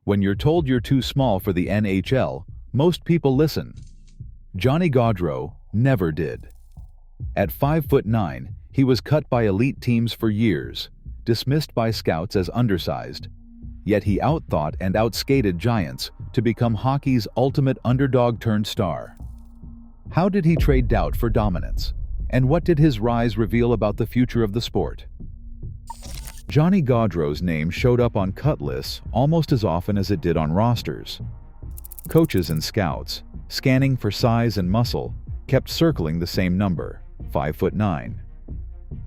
When you're told you're too small for the NHL, most people listen. Johnny Gaudreau never did. At 5'9", he was cut by elite teams for years, dismissed by scouts as undersized. Yet he outthought and outskated giants to become hockey's ultimate underdog-turned-star. How did he trade doubt for dominance? And what did his rise reveal about the future of the sport? Johnny Gaudreau's name showed up on cut lists almost as often as it did on rosters. Coaches and scouts, scanning for size and muscle, kept circling the same number, 5'9".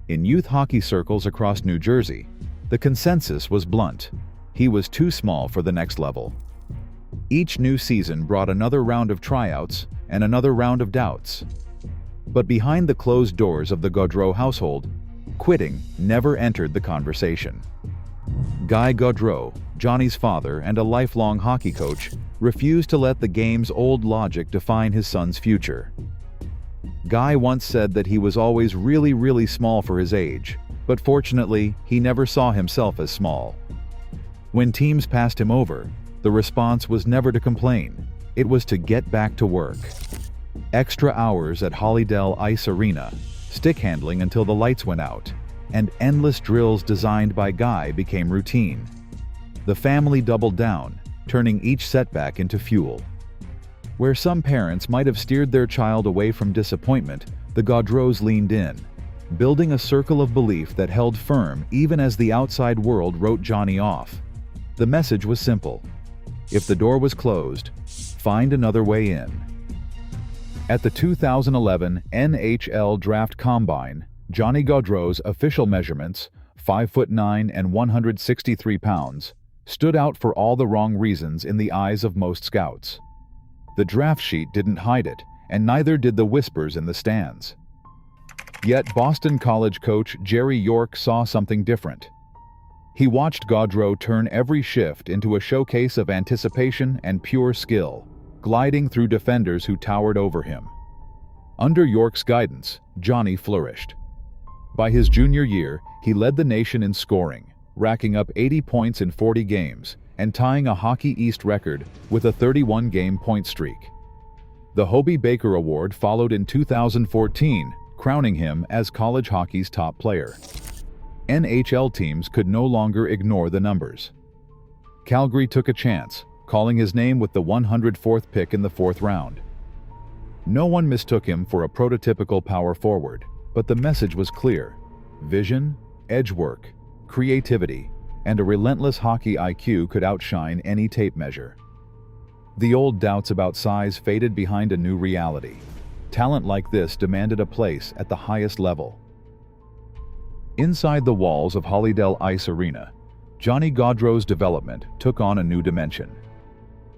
In youth hockey circles across New Jersey, the consensus was blunt: he was too small for the next level. Each new season brought another round of tryouts and another round of doubts. But behind the closed doors of the Gaudreau household, quitting never entered the conversation. Guy Gaudreau, Johnny's father and a lifelong hockey coach, refused to let the game's old logic define his son's future. Guy once said that he was always really small for his age, but fortunately, he never saw himself as small. When teams passed him over, the response was never to complain. It was to get back to work. Extra hours at Holydale Ice Arena, stick handling until the lights went out, and endless drills designed by Guy became routine. The family doubled down, turning each setback into fuel. Where some parents might have steered their child away from disappointment, the Gaudreaus leaned in, building a circle of belief that held firm even as the outside world wrote Johnny off. The message was simple: if the door was closed, find another way in. At the 2011 NHL Draft Combine, Johnny Gaudreau's official measurements, 5'9" and 163 pounds, stood out for all the wrong reasons in the eyes of most scouts. The draft sheet didn't hide it, and neither did the whispers in the stands. Yet Boston College coach Jerry York saw something different. He watched Gaudreau turn every shift into a showcase of anticipation and pure skill, gliding through defenders who towered over him. Under York's guidance, Johnny flourished. By his junior year, he led the nation in scoring, racking up 80 points in 40 games and tying a Hockey East record with a 31-game point streak. The Hobey Baker Award followed in 2014, crowning him as college hockey's top player. NHL teams could no longer ignore the numbers. Calgary took a chance, calling his name with the 104th pick in the 4th round. No one mistook him for a prototypical power forward, but the message was clear: vision, edge work, creativity, and a relentless hockey IQ could outshine any tape measure. The old doubts about size faded behind a new reality. Talent like this demanded a place at the highest level. Inside the walls of Holydale Ice Arena, Johnny Gaudreau's development took on a new dimension.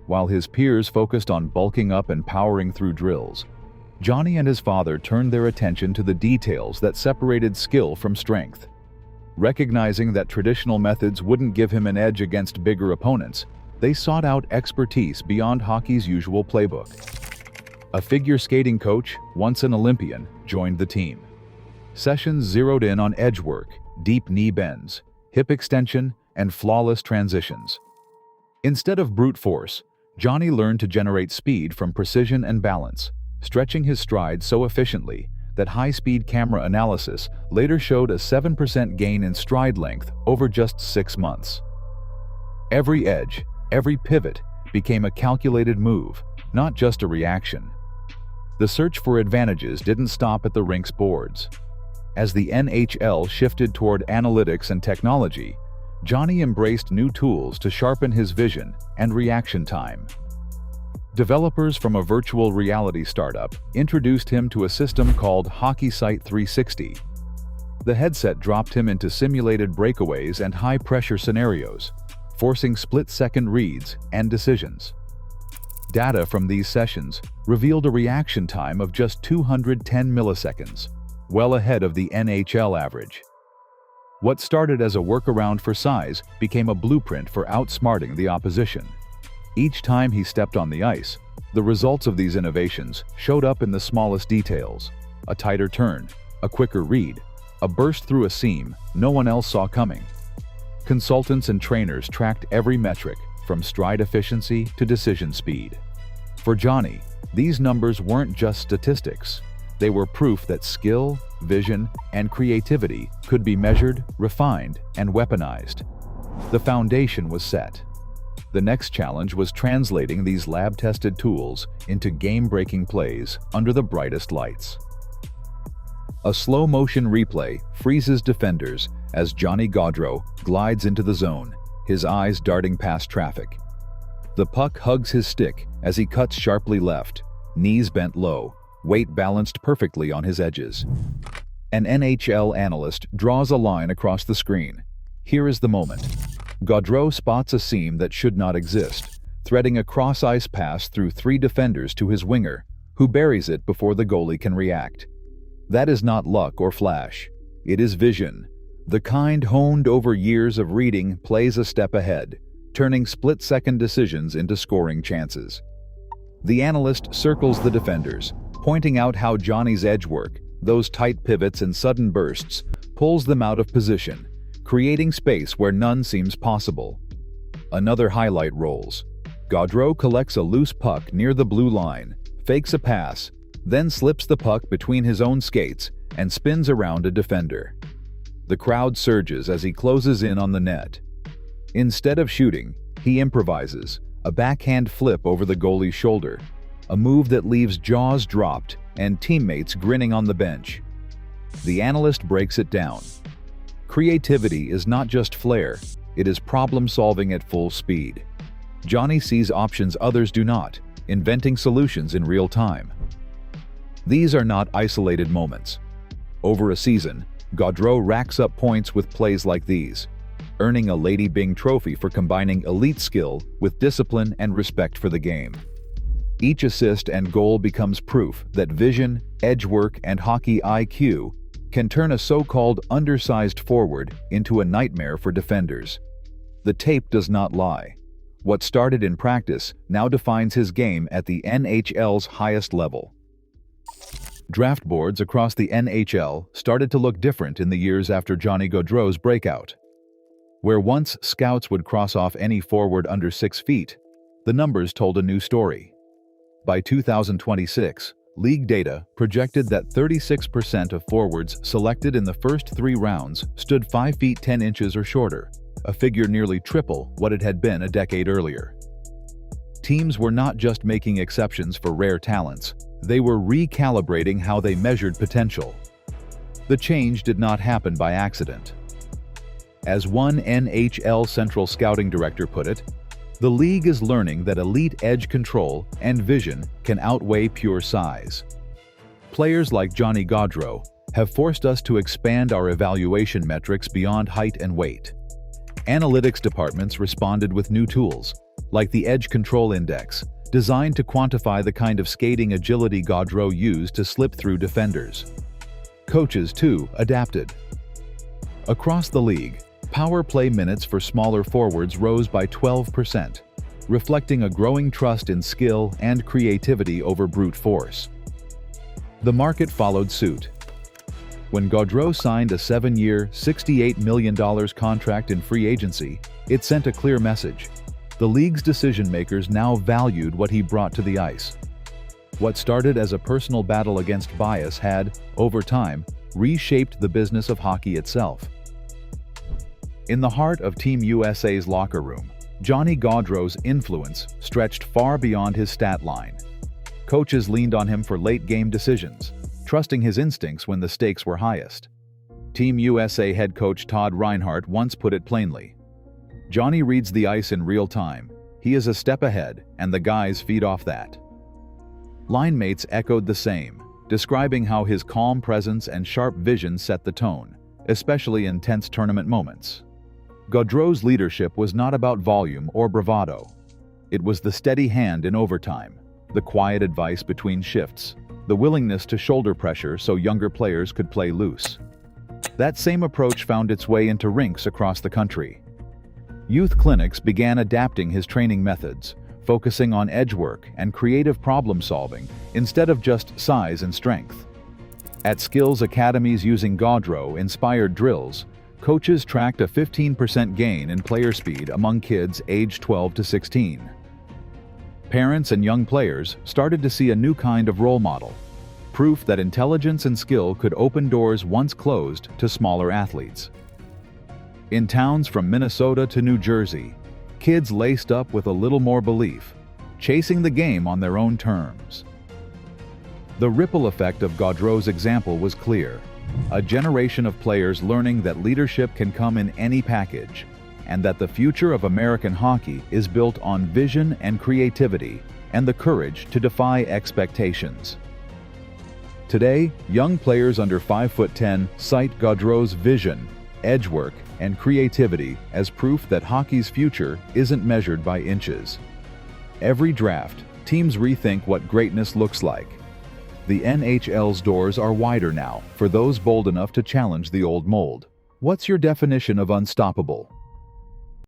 While his peers focused on bulking up and powering through drills, Johnny and his father turned their attention to the details that separated skill from strength. Recognizing that traditional methods wouldn't give him an edge against bigger opponents, they sought out expertise beyond hockey's usual playbook. A figure skating coach, once an Olympian, joined the team. Sessions zeroed in on edge work, deep knee bends, hip extension, and flawless transitions. Instead of brute force, Johnny learned to generate speed from precision and balance, stretching his stride so efficiently that high-speed camera analysis later showed a 7% gain in stride length over just 6 months. Every edge, every pivot, became a calculated move, not just a reaction. The search for advantages didn't stop at the rink's boards. As the NHL shifted toward analytics and technology, Johnny embraced new tools to sharpen his vision and reaction time. Developers from a virtual reality startup introduced him to a system called HockeySight 360. The headset dropped him into simulated breakaways and high-pressure scenarios, forcing split-second reads and decisions. Data from these sessions revealed a reaction time of just 210 milliseconds, well ahead of the NHL average. What started as a workaround for size became a blueprint for outsmarting the opposition. Each time he stepped on the ice, the results of these innovations showed up in the smallest details: a tighter turn, a quicker read, a burst through a seam no one else saw coming. Consultants and trainers tracked every metric, from stride efficiency to decision speed. For Johnny, these numbers weren't just statistics. They were proof that skill, vision, and creativity could be measured, refined, and weaponized. The foundation was set. The next challenge was translating these lab-tested tools into game-breaking plays under the brightest lights. A slow-motion replay freezes defenders as Johnny Gaudreau glides into the zone, his eyes darting past traffic. The puck hugs his stick as he cuts sharply left, knees bent low, weight balanced perfectly on his edges. An NHL analyst draws a line across the screen. Here is the moment. Gaudreau spots a seam that should not exist, threading a cross-ice pass through 3 defenders to his winger, who buries it before the goalie can react. That is not luck or flash. It is vision. The kind honed over years of reading plays a step ahead, turning split-second decisions into scoring chances. The analyst circles the defenders, pointing out how Johnny's edge work, those tight pivots and sudden bursts, pulls them out of position, creating space where none seems possible. Another highlight rolls. Gaudreau collects a loose puck near the blue line, fakes a pass, then slips the puck between his own skates and spins around a defender. The crowd surges as he closes in on the net. Instead of shooting, he improvises, a backhand flip over the goalie's shoulder, a move that leaves jaws dropped and teammates grinning on the bench. The analyst breaks it down. Creativity is not just flair, it is problem-solving at full speed. Johnny sees options others do not, inventing solutions in real time. These are not isolated moments. Over a season, Gaudreau racks up points with plays like these, earning a Lady Byng trophy for combining elite skill with discipline and respect for the game. Each assist and goal becomes proof that vision, edge work, and hockey IQ can turn a so-called undersized forward into a nightmare for defenders. The tape does not lie. What started in practice now defines his game at the NHL's highest level. Draft boards across the NHL started to look different in the years after Johnny Gaudreau's breakout. Where once scouts would cross off any forward under 6 feet, the numbers told a new story. By 2026, league data projected that 36% of forwards selected in the first 3 rounds stood 5 feet 10 inches or shorter, a figure nearly triple what it had been a decade earlier. Teams were not just making exceptions for rare talents, they were recalibrating how they measured potential. The change did not happen by accident. As one NHL Central Scouting Director put it, the league is learning that elite edge control and vision can outweigh pure size. Players like Johnny Gaudreau have forced us to expand our evaluation metrics beyond height and weight. Analytics departments responded with new tools, like the Edge Control Index, designed to quantify the kind of skating agility Gaudreau used to slip through defenders. Coaches, too, adapted. Across the league, power play minutes for smaller forwards rose by 12%, reflecting a growing trust in skill and creativity over brute force. The market followed suit. When Gaudreau signed a 7-year, $68 million contract in free agency, it sent a clear message. The league's decision-makers now valued what he brought to the ice. What started as a personal battle against bias had, over time, reshaped the business of hockey itself. In the heart of Team USA's locker room, Johnny Gaudreau's influence stretched far beyond his stat line. Coaches leaned on him for late-game decisions, trusting his instincts when the stakes were highest. Team USA head coach Todd Reinhart once put it plainly, "Johnny reads the ice in real time. He is a step ahead, and the guys feed off that." Line mates echoed the same, describing how his calm presence and sharp vision set the tone, especially in tense tournament moments. Gaudreau's leadership was not about volume or bravado. It was the steady hand in overtime, the quiet advice between shifts, the willingness to shoulder pressure so younger players could play loose. That same approach found its way into rinks across the country. Youth clinics began adapting his training methods, focusing on edge work and creative problem-solving instead of just size and strength. At skills academies using Gaudreau-inspired drills, coaches tracked a 15% gain in player speed among kids aged 12 to 16. Parents and young players started to see a new kind of role model, proof that intelligence and skill could open doors once closed to smaller athletes. In towns from Minnesota to New Jersey, kids laced up with a little more belief, chasing the game on their own terms. The ripple effect of Gaudreau's example was clear. A generation of players learning that leadership can come in any package, and that the future of American hockey is built on vision and creativity and the courage to defy expectations. Today, young players under 5'10" cite Gaudreau's vision, edge work, and creativity as proof that hockey's future isn't measured by inches. Every draft, teams rethink what greatness looks like. The NHL's doors are wider now for those bold enough to challenge the old mold. What's your definition of unstoppable?